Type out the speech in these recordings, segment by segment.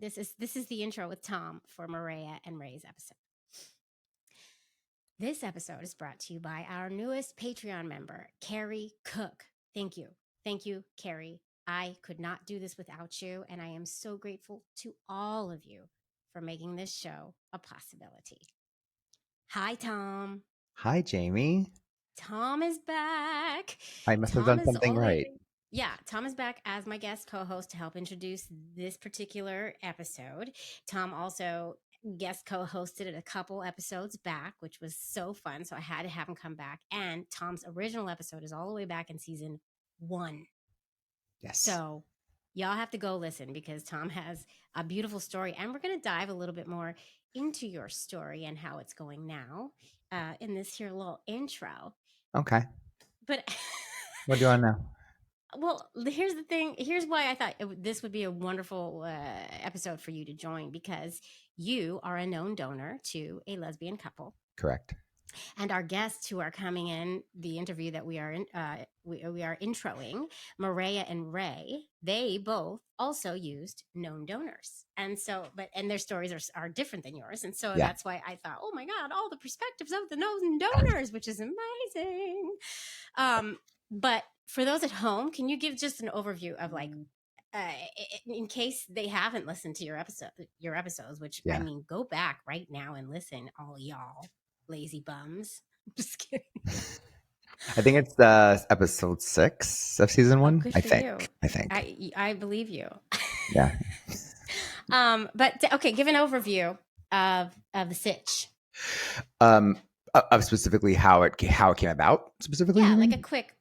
This is the intro with Tom for Maria and Ray's episode. This episode is brought to you by our newest Patreon member, Carrie Cook. Thank you. Thank you, Carrie. I could not do this without you, and I am so grateful to all of you for making this show a possibility. Hi, Tom. Hi, Jaimie. Tom is back. I must have Tom done is something all the way. right. Yeah, Tom is back as my guest co-host to help introduce this particular episode. Tom also guest co-hosted it a couple episodes back, which was so fun. So I had to have him come back. And Tom's original episode is all the way back in season 1. Yes. So y'all have to go listen because Tom has a beautiful story. And we're going to dive a little bit more into your story and how it's going now in this here little intro. Okay. But What do you want to know? well, here's the thing. Here's why I thought this would be a wonderful episode for you to join, because you are a known donor to a lesbian couple. Correct. And our guests who are coming in the interview that we are introing, Maria and Ray, they both also used known donors. And so, and their stories are different than yours. And so that's why I thought, oh my God, all the perspectives of the known donors, which is amazing. But for those at home, can you give just an overview of like, in case they haven't listened to your episodes, which I mean, go back right now and listen, all y'all lazy bums. I'm just kidding. I think it's episode 6 of season 1. Good I for think. you. I think. I believe you. Yeah. But okay, give an overview of the sitch. Of specifically how it came about specifically. Yeah, like a quick.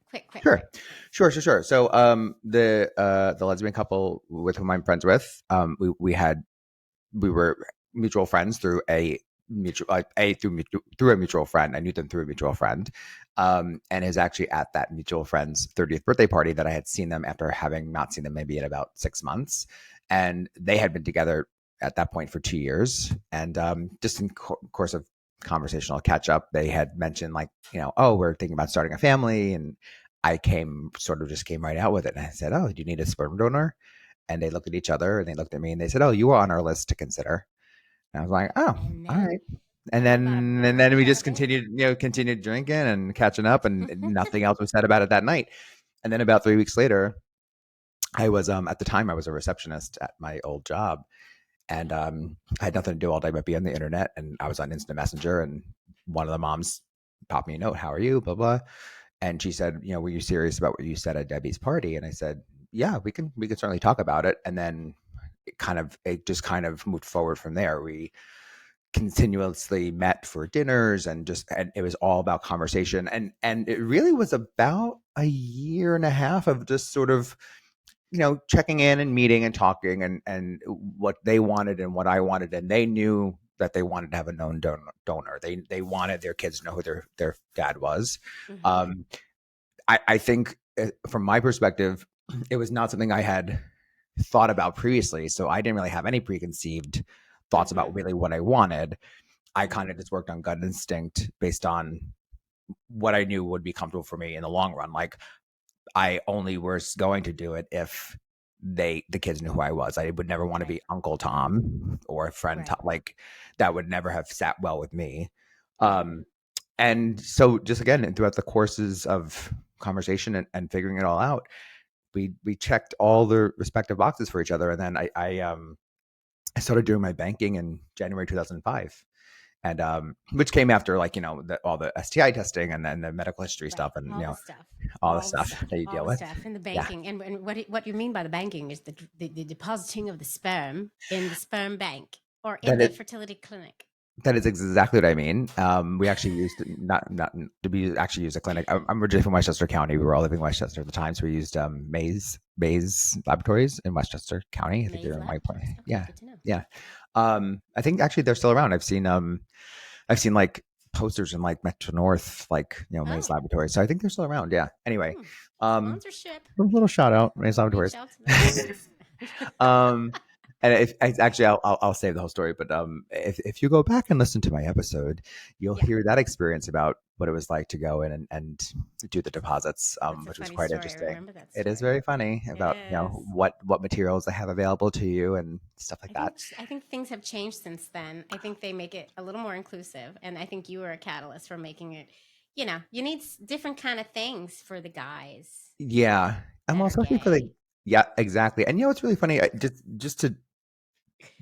Sure. So the lesbian couple with whom I'm friends with, we were mutual friends through a mutual friend. I knew them through a mutual friend, and it was actually at that mutual friend's 30th birthday party that I had seen them after having not seen them maybe in about 6 months, and they had been together at that point for 2 years, and just in course of conversational catch up, they had mentioned like, oh, we're thinking about starting a family, and I came right out with it, and I said, oh, do you need a sperm donor? And they looked at each other and they looked at me and they said, oh, you were on our list to consider. And I was like, oh, all right. And then we just continued drinking and catching up, and nothing else was said about it that night. And then about 3 weeks later, I was at the time I was a receptionist at my old job, and I had nothing to do all day but be on the internet. And I was on Instant Messenger, and one of the moms popped me a note, "How are you?" Blah blah. And she said, were you serious about what you said at Debbie's party? And I said, yeah, we can certainly talk about it. And then it just kind of moved forward from there. We continuously met for dinners and it was all about conversation. And it really was about a year and a half of just sort of, checking in and meeting and talking and what they wanted and what I wanted. And they knew that they wanted to have a known donor. They wanted their kids to know who their dad was. Mm-hmm. I think from my perspective, it was not something I had thought about previously. So I didn't really have any preconceived thoughts about really what I wanted. I kind of just worked on gut instinct based on what I knew would be comfortable for me in the long run. Like, I only was going to do it if the kids knew who I was. I would never want to be Uncle Tom or a friend Tom. Like, that would never have sat well with me. And so just again, throughout the courses of conversation and figuring it all out, we checked all the respective boxes for each other. And then I started doing my banking in January 2005. And which came after, like, all the STI testing and then the medical history stuff, and all the stuff that you deal with. Stuff in the banking. Yeah. And what you mean by the banking is the depositing of the sperm in the sperm bank or in the fertility clinic. That is exactly what I mean. We actually used used a clinic. I'm originally from Westchester County. We were all living in Westchester at the time, so we used Mays Laboratories in Westchester County. I think they're in White Plains. Okay, yeah. I think actually they're still around. I've seen like posters in like Metro North, like Mays Laboratories. So I think they're still around. Yeah. Anyway, sponsorship. A little shout out, Mays Laboratories. And actually, I'll save the whole story. But if you go back and listen to my episode, you'll Yeah, hear that experience about what it was like to go in and do the deposits, that's a which was funny quite story. I interesting. remember that It is story. very funny It about is. what materials they have available to you and stuff like that. I think things have changed since then. I think they make it a little more inclusive, and I think you were a catalyst for making it. You know, you need different kind of things for the guys Yeah, I'm that are also looking for gay. the yeah, exactly. And it's really funny. Just to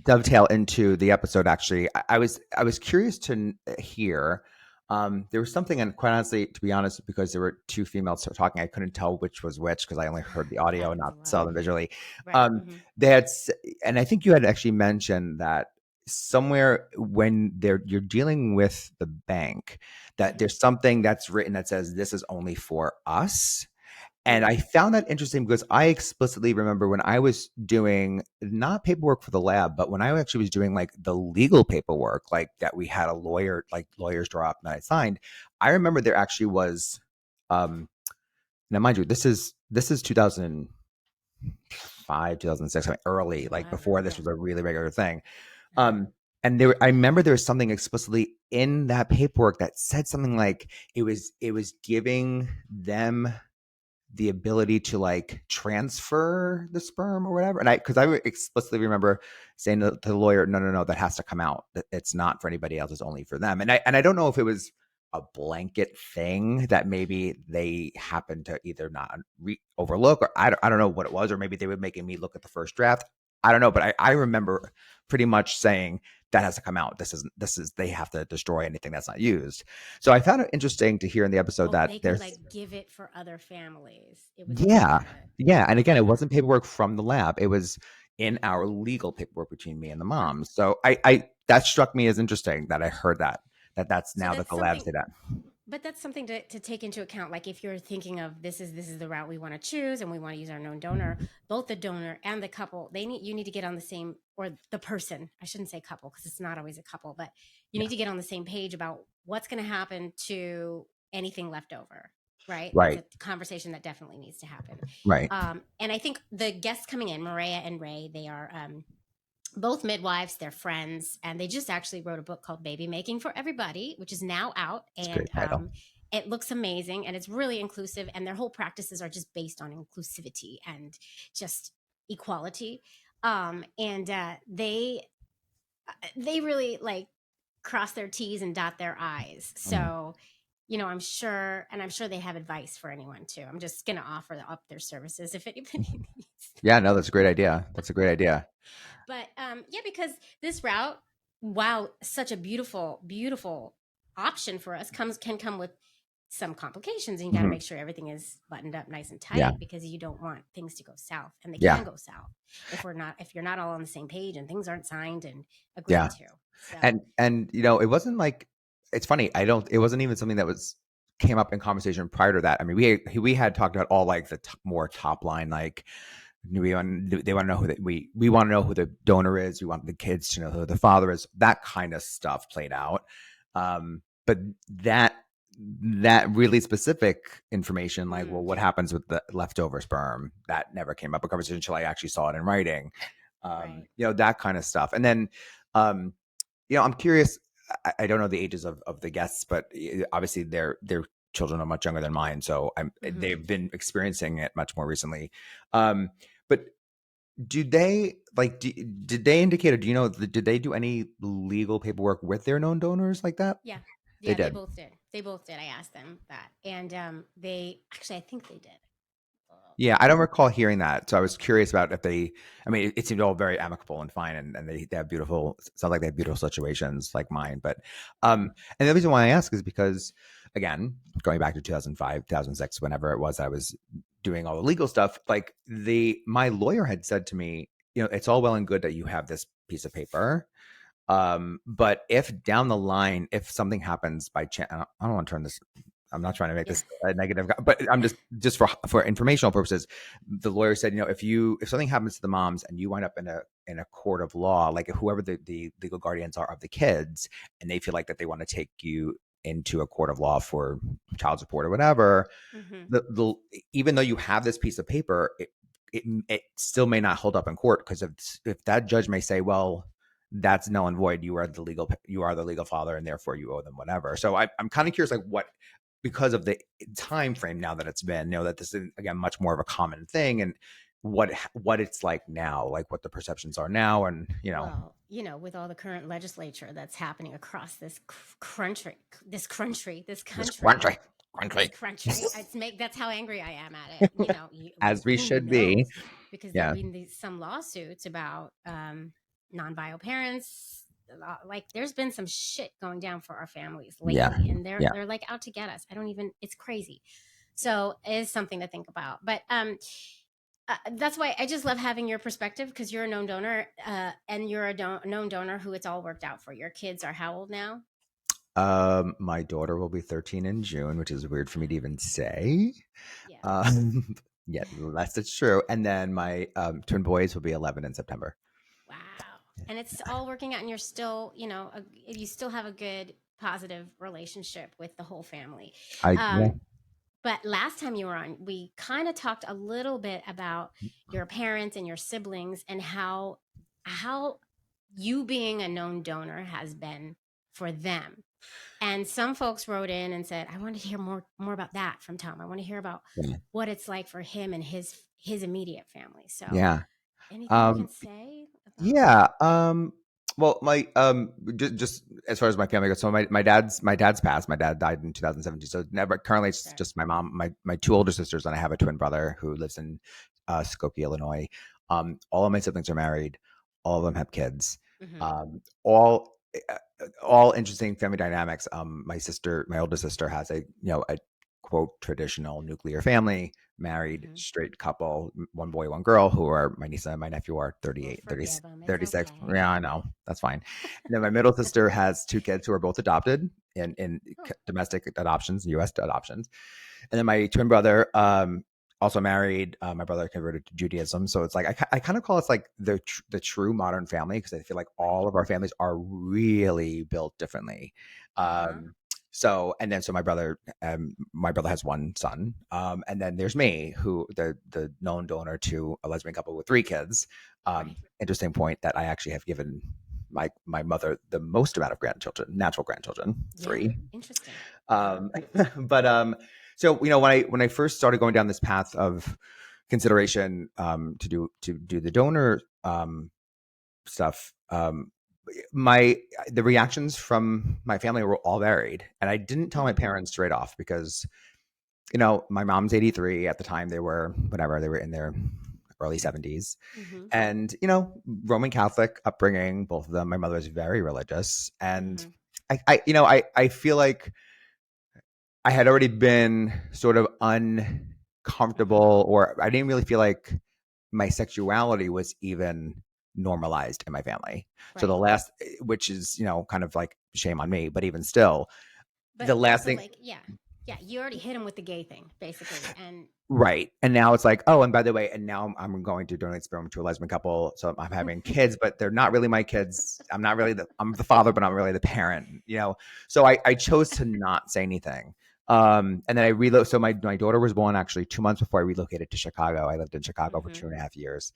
dovetail into the episode, actually, I was curious to hear. There was something, and quite honestly, to be honest, because there were two females talking, I couldn't tell which was which because I only heard the It audio and happens a not lot. saw them visually. Right. Um, they had, and I think you had actually mentioned that somewhere when you're dealing with the bank, that Mm-hmm. there's something that's written that says this is only for us. And I Mm. found that interesting because I explicitly remember when I was doing not paperwork for the lab, but when I actually was doing like the legal paperwork, like that we had a lawyer, like lawyers draw up and I signed. I remember there actually was, um, now mind you, this is 2005, 2006, I mean, early, like Forever. before this Yeah. was a really regular thing. Uh-huh. And I remember there was something explicitly in that paperwork that said something like it was giving them the ability to like transfer the sperm or whatever. And because I explicitly remember saying to the lawyer, no, no, no, that has to come out. It's not for anybody else. It's only for them. And I don't know if it was a blanket thing that maybe they happened to either not overlook, or I don't know what it was, or maybe they were making me look at the first draft. I don't know, but I remember pretty much saying that has to come out. This is they have to destroy anything that's not used. So I found it interesting to hear in the episode Oh, that they could there's like give it for other families. It was yeah. private. Yeah, and again, it Uh-huh. wasn't paperwork from the lab. It was in our legal paperwork between me and the Huh. mom. So I that struck me as interesting that I heard that's So now that that's the labs something, say that. but that's something to take into account. Like if you're thinking of this is the route we want to choose and we want to use our known donor, both the donor and the couple, you need to get on the same, or the person, I shouldn't say couple because it's not always a couple, but you Yeah. need to get on the same page about what's going to happen to anything left over. Right. That's Right. a conversation that definitely needs to happen. Right. And I think the guests coming in, Maria and Ray, they are both midwives, they're friends, and they just actually wrote a book called Baby Making for Everybody, which is now out. It's a great And title. it looks amazing and it's really inclusive. And their whole practices are just based on inclusivity and just equality. And they really like cross their T's and dot their I's. Mhm. So, I'm sure they have advice for anyone too. I'm just going to offer up their services if anybody needs. Yeah, no, that's a great idea. That's a great idea. But yeah, because this route, wow, such a beautiful, beautiful option for us can come with some complications, and you got to Mhm. make sure everything is buttoned up nice and Yeah. tight because you don't want things to go south, and they Yeah. can go south if you're not all on the same page and things aren't signed and agreed Yeah. to. So And it wasn't like it's funny. I don't. It wasn't even something that was came up in conversation prior to that. I mean, we had talked about all like the more top line, like they want to know who we want to know who the donor is. We want the kids to know who the father is. That kind of stuff played out. But that really specific information, like, well, what happens with the leftover sperm, that never came up in conversation until I actually saw it in writing. right. That kind of stuff. And then um, I'm curious. I don't know the ages of the guests, but obviously their children are much younger than mine, so Mm-hmm. they've been experiencing it much more recently. Um, but do they like? Did they indicate, or do you know? Did they do any legal paperwork with their known donors like that? Yeah, They yeah, they did. both did. They both did. I asked them that, and they actually, I think they did. Yeah, I don't recall hearing that. So I was curious about if they, I mean, it seemed all very amicable and fine, and they have beautiful, sounds like they have beautiful situations like mine. But, and the reason why I ask is because, again, going back to 2005, 2006, whenever it was, I was doing all the legal stuff. Like my lawyer had said to me, it's all well and good that you have this piece of paper. But if down the line, if something happens by chance, I don't want to turn this. I'm not trying to make Yeah. this a negative, but I'm just for informational purposes. The lawyer said, if something happens to the moms and you wind up in a court of law, like whoever the legal guardians are of the kids, and they feel like that they want to take you into a court of law for child support or whatever, Mm-hmm. the even though you have this piece of paper, it still may not hold up in court, because if that judge may say, well, that's null and void, you are the legal father, and therefore you owe them whatever. So I'm kind of curious, like, what, because of the time frame now that it's been, that this is, again, much more of a common thing, and what it's like now, like what the perceptions are now, and Well, with all the current legislature that's happening across this this country, country, country, that's how angry I am at it. as we Who should be. knows? Because there've Yeah, been some lawsuits about non-bio parents. Like there's been some shit going down for our families yeah, lately, and they're yeah. they're like out to get us. I don't even. It's crazy. So it is something to think about. But that's why I just love having your perspective, because you're a known donor, and you're a known donor who it's all worked out for. Your kids are how old now? My daughter will be 13 in June, which is weird for me to even say. Yes. Um, yeah, unless it's true. And then my twin boys will be 11 in September. Wow. And it's all working out, and you're still, you still have a good, positive relationship with the whole family. Yeah. But last time you were on, we kind of talked a little bit about your parents and your siblings, and how you being a known donor has been for them. And some folks wrote in and said, "I want to hear more about that from Tom. I want to hear about Yeah. what it's like for him and his immediate family." So, Yeah. anything you can Um, say about that? Yeah. Well, my just as far as my family goes, so my dad's passed. My dad died in 2017. So never currently it's Sure. just my mom, my two older sisters, and I have a twin brother who lives in Skokie, Illinois. All of my siblings are married. All of them have kids. Mm-hmm. All interesting family dynamics. My oldest sister has a quote traditional nuclear family, married, Mm-hmm. straight couple, one boy, one girl, who are my niece and my nephew are We'll 38, 30, forgive them. It's 36. okay. Yeah, I know. That's fine. And then my middle sister has two kids who are both adopted in Oh, domestic adoptions, US adoptions. And then my twin brother, also married. My brother converted to Judaism, so it's like I kind of call us like the true modern family, because I feel like right. all of our families are really built differently. Uh-huh. So my brother has one son, and then there's me, who the known donor to a lesbian couple with three kids. Right. Interesting point that I actually have given my mother the most amount of grandchildren, natural grandchildren, Yeah. three. Interesting. Um, but so when I first started going down this path of consideration, to do the donor stuff, my the reactions from my family were all varied, and I didn't tell my Mm-hmm. parents straight off, because my mom's 83. At the time, they were whatever, they were in their early 70s, Mm-hmm. and Roman Catholic upbringing, both of them. My mother was very religious, and Mm-hmm. I feel like I had already been sort of Mm-hmm. uncomfortable, or I didn't really feel like my sexuality was even normalized in my family. So the Right. last, which is, kind of like shame on me, but even still, But the last also, thing, like, yeah. Yeah, you already hit him with the gay thing, basically. And right. And now it's like, oh, and by the way, and now I'm going to donate sperm to a lesbian couple. So I'm having kids, but they're not really my kids. I'm the father, but I'm really the parent. So I chose to not say anything. And then I relocated. So my daughter was born actually 2 months before I relocated to Chicago. I lived in Chicago for mm-hmm. 2.5 years.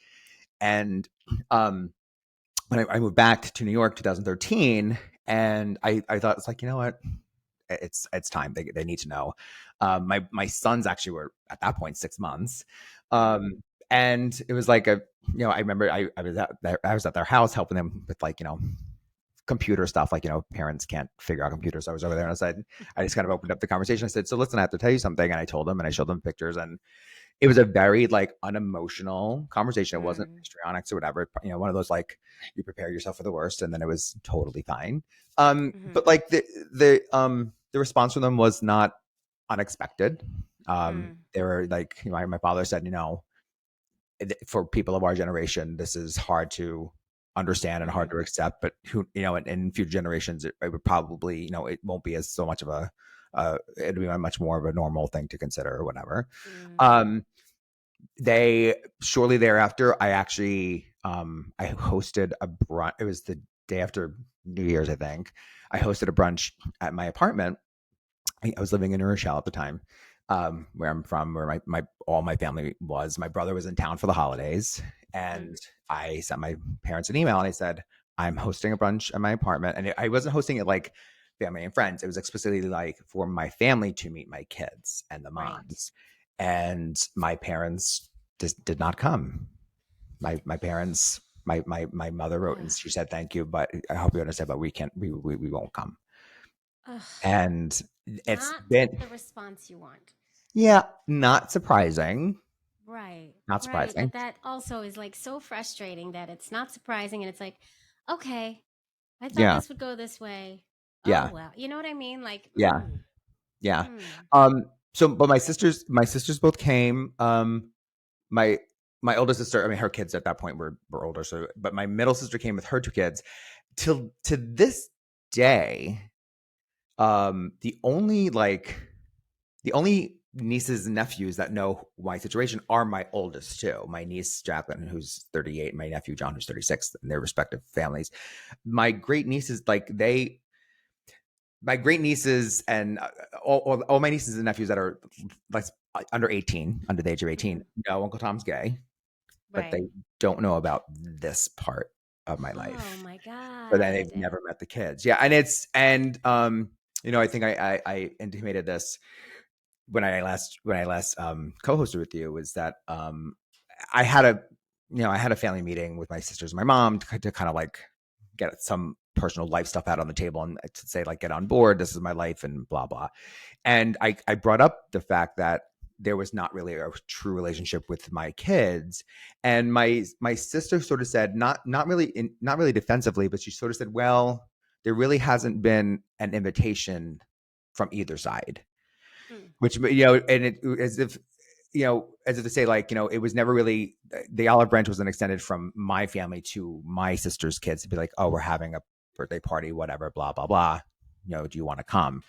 And when I moved back to New York, 2013, and I thought, it's like, you know what? It's time. They need to know. My sons actually were at that point 6 months, Mm-hmm. and it was like I remember I was at their house helping them with, like, computer stuff, like, parents can't figure out computers. So I was over there, and I just kind of opened up the conversation. I said, so listen, I have to tell you something, and I told them, and I showed them pictures, and it was a very, like, unemotional conversation. It wasn't Mm. histrionics or whatever. One of those, like, you prepare yourself for the worst, and then it was totally fine. Mm-hmm. But like the response from them was not unexpected. Mm. They were like, my father said, for people of our generation, this is hard to understand and Mm-hmm. hard to accept. But in future generations, it would probably, it won't be as so much of it'll be a much more of a normal thing to consider or whatever. Mm. Um, they Shortly thereafter, I hosted a brunch. It was the day after New Year's, I think. I hosted a brunch at my apartment. I was living in New Rochelle at the time. where I'm from, where my all my family was. My brother was in town for the holidays, Mm, and I sent my parents an email and I said, I'm hosting a brunch at my apartment. And I wasn't hosting it like family and friends. It was explicitly like for my family to meet my kids and the right. moms. And my parents just did not come. My parents, my mother wrote and Ugh. she said, thank you, but I hope you understand, but we can't, we won't come. Ugh. And it's Not been, the response you want. yeah, not surprising. Right. Not Right. surprising. That also is like so frustrating that it's not surprising and it's like, okay, I thought Yeah. this would go this way. Oh Yeah. well. You know what I mean? Like, Yeah. Yeah. mm, So but my sisters both came. My my older sister, I mean her kids at that point were older, so but my middle sister came with her two kids. Till to this day, the only nieces and nephews that know my situation are my oldest two. My niece Jacqueline, who's 38, and my nephew John, who's 36, and their respective families. My great nieces, like they my great nieces and all my nieces and nephews that are like under 18, under the age of 18, hmm, know Uncle Tom's gay, but right. they don't know about this part of my Oh life. my But then they've God. never met the kids. Yeah, and I think I intimated this when I last co-hosted with you, was that I had a I had a family meeting with my sisters and my mom to kind of like get some personal life stuff out on the table and to say like, get on board, this is my life and blah blah. And I brought up the fact that there was not really a true relationship with my kids, and my sister sort of said, not really defensively, but she sort of said, well, there really hasn't been an invitation from either side, Mm, which and it as if as if to say, like, it was never really, the olive branch wasn't extended from my family to my sister's kids to be like, oh, we're having a birthday party, whatever, blah blah blah. Do you want to come?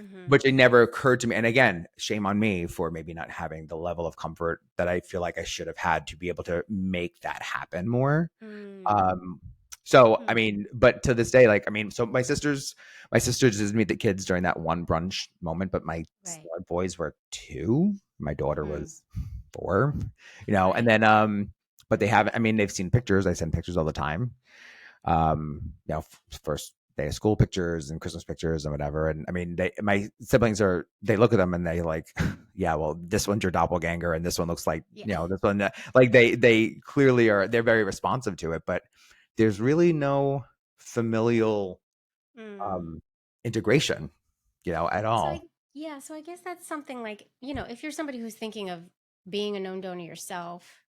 mm-hmm, Which it never occurred to me. And again, shame on me for maybe not having the level of comfort that I feel like I should have had to be able to make that happen more. mm, Um, so I hmm, mean, but to this day, like, I mean, so my sisters did meet the kids during that one brunch moment, but right. our boys were 2, my daughter Mm, was 4, and right. then but they haven't. I mean, they've seen pictures. I send pictures all the time. First day of school pictures and Christmas pictures and whatever. And I mean, my siblings they look at them and they like, yeah, well, this one's your doppelganger, and this one looks like, Yeah. this one, like they clearly are. They're very responsive to it, but there's really no familial Mm. um, integration, at So I all. yeah, so I guess that's something like, if you're somebody who's thinking of being a known donor yourself,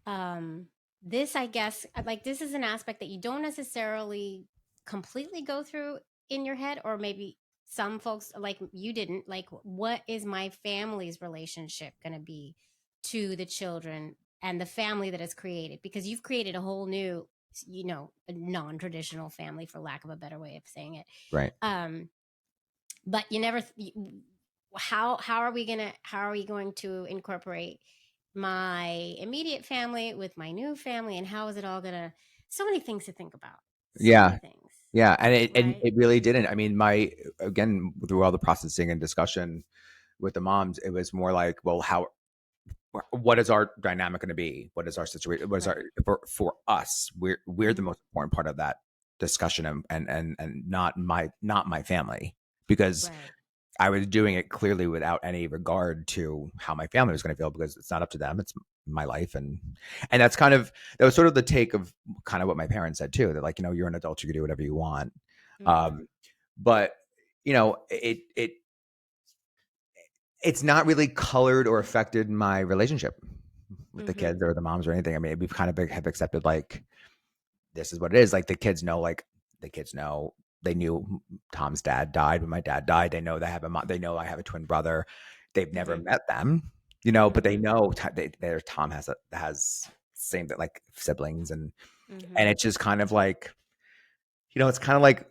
um this, I guess, like this is an aspect that you don't necessarily completely go through in your head, or maybe some folks like you didn't, like what is my family's relationship going to be to the children and the family that is created, because you've created a whole new, a non-traditional family, for lack of a better way of saying it. Right. But you never how are we going to incorporate my immediate family with my new family, and how is it all gonna, so many things to think about, so Yeah. many things, Yeah. And right? it really didn't. I mean, again, through all the processing and discussion with the moms, it was more like, well, what is our dynamic going to be? What is our situation? What is our Right. for us? We're the Mm-hmm. most important part of that discussion, and not my family, because Right. I was doing it clearly without any regard to how my family was going to feel, because it's not up to them. It's my life, and that was sort of the take of kind of what my parents said too. That, like, you're an adult, you can do whatever you want. Mm-hmm. But it's not really colored or affected my relationship with the Mm-hmm. kids or the moms or anything. I mean, we've kind of have accepted, like, this is what it is. Like, the kids know, they knew Tom's dad died when my dad died. They know they know I have a twin brother. They've never Mm-hmm. met them, but they Mm-hmm. know their Tom has same that, like, siblings, and Mm-hmm. it's just kind of like, it's kind of like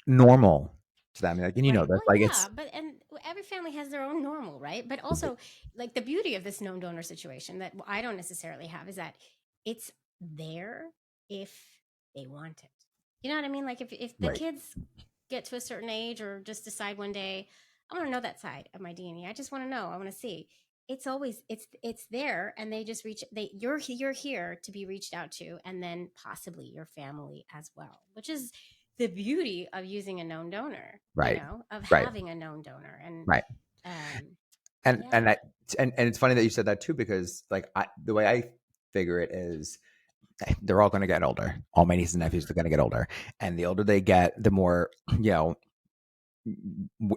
normal to them. Like, and Right. that's Well, like, yeah, but and every family has their own normal, right? But also, like the beauty of this known donor situation that I don't necessarily have is that it's there if they want it. You know what I mean? Like if the right. kids get to a certain age or just decide one day, I want to know that side of my DNA. I just want to know. I want to see. It's always it's there, and they just reach. You're here to be reached out to, and then possibly your family as well, which is the beauty of using a known donor. Right. Of Right. having a known donor, and Right. um, And yeah. and I and it's funny that you said that too, because like the way I figure it is they're all going to get older. All my nieces and nephews are Mm-hmm. going to get older, and the older they get, the more you know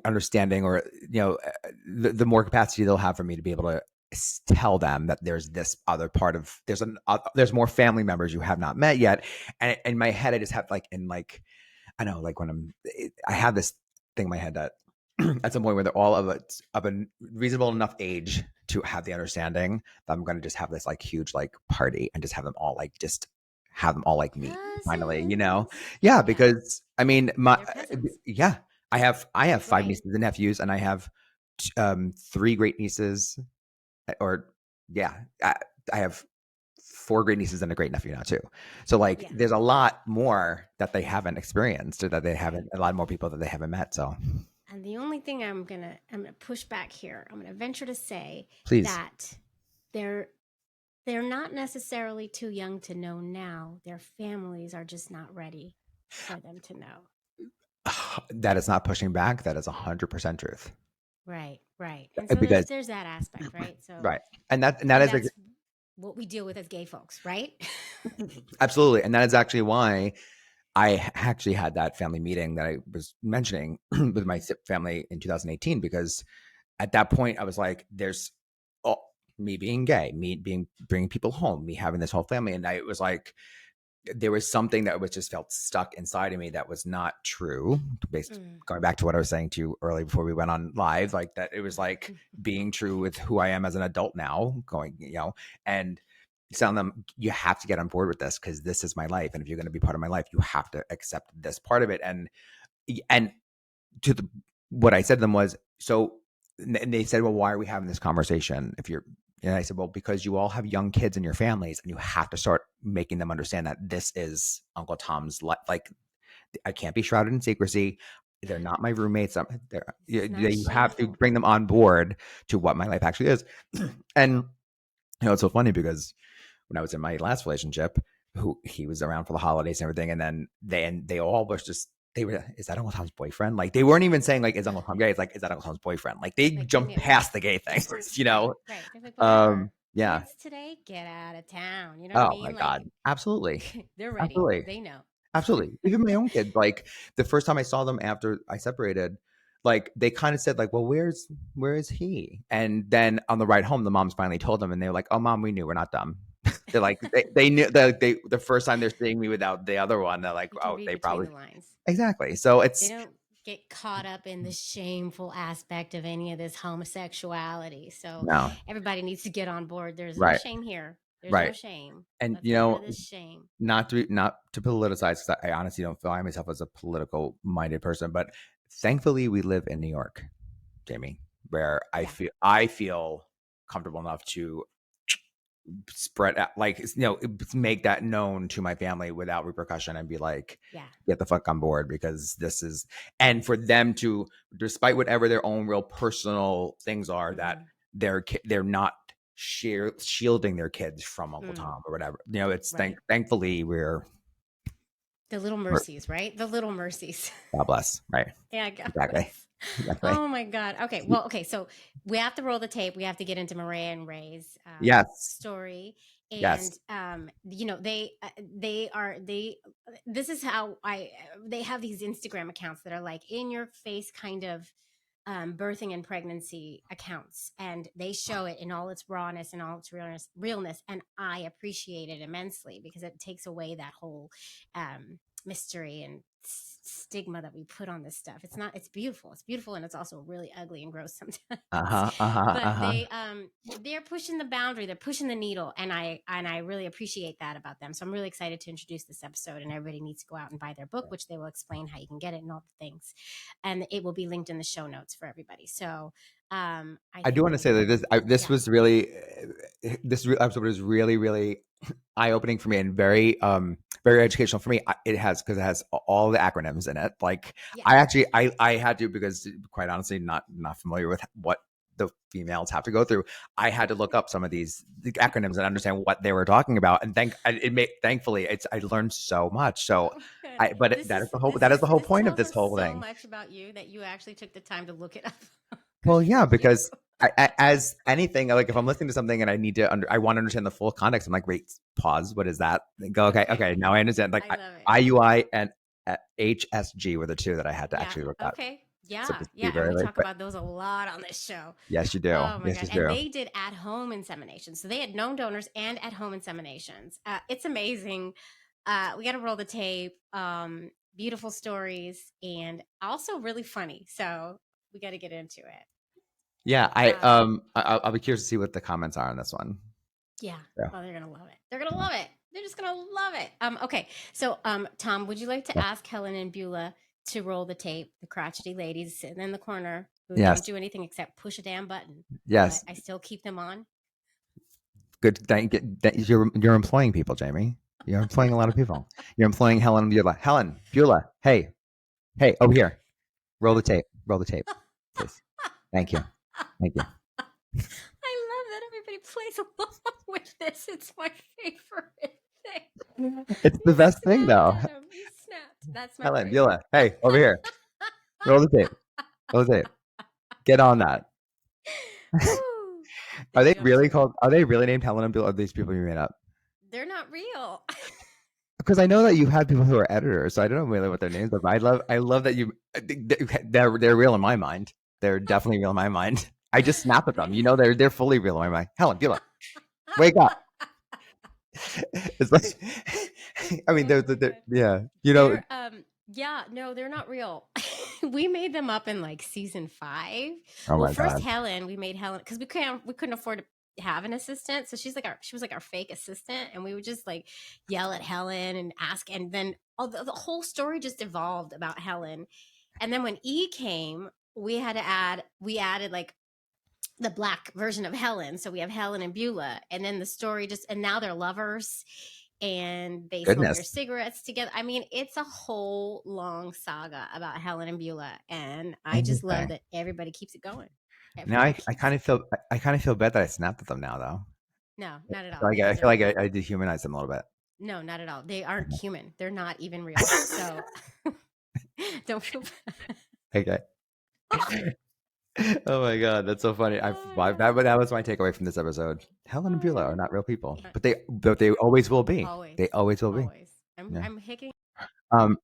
understanding, or the more capacity they'll have for me to be able to tell them that there's this other part of there's more family members you have not met yet. And in my head, I just have like I know, like when I have this thing in my head that at some point where they're all of a reasonable enough age to have the understanding that I'm going to just have this like huge like party and just have them all like meet finally, Cousins. yeah, Yeah, because I mean they're cousins. yeah, I have five Right. nieces and nephews, and I have three great nieces, or yeah, I have four great nieces and a great nephew now too. So like Yeah. there's a lot more that they haven't experienced, or that they Right. haven't, a lot more people that they haven't met. So And the only thing I'm gonna push back here, I'm gonna venture to say please. that they're they're not necessarily too young to know now. Their families are just not ready for them to know. That is not pushing back. That is 100% truth. Right, right. And so Because there's that aspect, right? So right. And that and is that's what we deal with as gay folks, right? absolutely. And that is actually why I actually had that family meeting that I was mentioning with my Mm-hmm. family in 2018, because at that point I was like, there's oh, me being gay, me being bringing people home, me having this whole family, and I was like, there was something that was just felt stuck inside of me that was not true. Based Mm. going back to what I was saying to you early before we went on live, like that it was like being true with who I am as an adult now, going, and telling them, you have to get on board with this because this is my life, and if you're going to be part of my life, you have to accept this part of it. And to the what I said to them was, so, and they said, well, why are we having this conversation if you're, and I said, well, because you all have young kids in your families, and you have to start making them understand that this is Uncle Tom's life. Like, I can't be shrouded in secrecy. They're not my roommates. It's not You have to shameful. bring them on board to what my life actually is. And it's so funny because when I was in my last relationship, who he was around for the holidays and everything, and then they all was just, they were, is that Uncle Tom's boyfriend? Like they weren't even saying like, is Uncle Tom gay? It's like, is that Uncle Tom's boyfriend? Like they Like they jumped knew. past the gay thing, Right, right. They're like, whatever. Yeah. Kids today, get out of town. You know what I Oh my mean? God. Like Absolutely. they're ready. Absolutely. They know. Absolutely. Even my own kids, like the first time I saw them after I separated, like they kind of said like, well, where is he? And then on the ride home, the moms finally told them, and they were like, oh mom, we knew, we're not dumb. They're like, they knew that they the first time they're seeing me without the other one, they're like, You can oh, read they between probably the lines. exactly. So They it's don't get caught up in the shameful aspect of any of this homosexuality. So no, everybody needs to get on board. There's no right, shame here. There's no right. shame. And Let's get rid of this shame. not to politicize, because I honestly don't feel I myself as a political minded person, but thankfully we live in New York, Jaimie, where Yeah, I feel comfortable enough to spread out, like make that known to my family without repercussion, and be like, yeah. get the fuck on board, because this is, and for them to, despite whatever their own real personal things are, that Mm-hmm. they're not shielding their kids from Uncle Mm, Tom or whatever. It's right. thankfully The little we're mercies, right? The little mercies. God bless, right? Yeah, God Exactly. bless. Exactly. Oh my God. Okay. Well, okay. So we have to roll the tape. We have to get into Maria and Ray's Yes. story. And, Yes. this is how they have these Instagram accounts that are like in your face kind of birthing and pregnancy accounts, and they show it in all its rawness and all its realness, and I appreciate it immensely because it takes away that whole mystery and stigma that we put on this stuff. It's beautiful, and it's also really ugly and gross sometimes. Uh-huh. Uh-huh. But Uh-huh. they're pushing the boundary, they're pushing the needle, and I really appreciate that about them. So I'm really excited to introduce this episode, and everybody needs to go out and buy their book, which they will explain how you can get it and all the things, and it will be linked in the show notes for everybody. So I I do think want to that say that this yeah, was really, episode was really really eye opening for me, and very very educational for me. It has, because it has all the acronyms in it. Like Yeah. I had to, because quite honestly, not familiar with what the females have to go through. I had to look up some of these acronyms and understand what they were talking about. And thankfully, I learned so much. So Oh, good. that is the whole This point of tells this us whole so thing. much about you that you actually took the time to look it up. Good Well, for yeah, you. because as anything, like if I'm listening to something and I need to I want to understand the full context. I'm like, wait, pause. What is that? And go, okay, Okay. now I understand. Like I love it. IUI and HSG were the two that I had to Yeah. actually look at. Okay. So Yeah. just to Yeah. be And very, we very talk quick. about those a lot on this show. Yes, you do. Oh my Yes, God. you And do. they did at home inseminations. So they had known donors and at home inseminations. It's amazing. We got to roll the tape. Beautiful stories and also really funny. So we got to get into it. Yeah, Um, I'll be curious to see what the comments are on this one. yeah. Yeah. Oh, they're going to love it. They're going to love it. They're just going to love it. Okay. So, Tom, would you like to Yeah. ask Helen and Beulah to roll the tape? The crotchety ladies sitting in the corner who don't Yes. do anything except push a damn button, but Yes. I still keep them on. Good. You're employing people, Jaimie. You're employing a lot of people. You're employing Helen Beulah. Helen Beulah. Hey, over here. Roll the tape. Roll the tape, please. Thank you. Thank you. I love that everybody plays along with this. It's my favorite thing. It's He the best thing, snapped though. at him. He snapped. That's my Helen favorite. Beulah. Hey, over here. Roll the tape. Roll the tape. Get on that. Ooh, they jumped to it. Are they really named Helen and Beulah? Or are these people you made up? They're not real. Because I know that you have people who are editors, so I don't know really what their names are. But I love that they're real in my mind. They're definitely real in my mind. I just snap at them. You know, they're fully real in my mind. Helen Beulah, wake up. It's like, I mean, Oh my god. yeah, you know, They're yeah, no, they're not real. We made them up in like season 5. oh Well, my first god, Helen, we made Helen because we couldn't afford to have an assistant. So she was like our fake assistant and we would just like yell at Helen and ask and then the whole story just evolved about Helen. And then when E came, we added like the black version of Helen. So we have Helen and Beulah, and then the story just and now they're lovers and they smoke their goodness. cigarettes together. I mean, it's a whole long saga about Helen and Beulah, and I just love Interesting. that everybody keeps it going. Now Everybody keeps it. I kind of feel bad that I snapped at them now, though. No, not at all. Like They I feel deserve like it. I dehumanize them a little bit. No, not at all. They aren't human. They're not even real. So don't feel Okay. bad. Oh my god, that's so funny. That was my takeaway from this episode. Helen and Oh Beulah my are not real people, god. but they always will be. Always. They always will be. Always. Yeah. I'm hicking Um,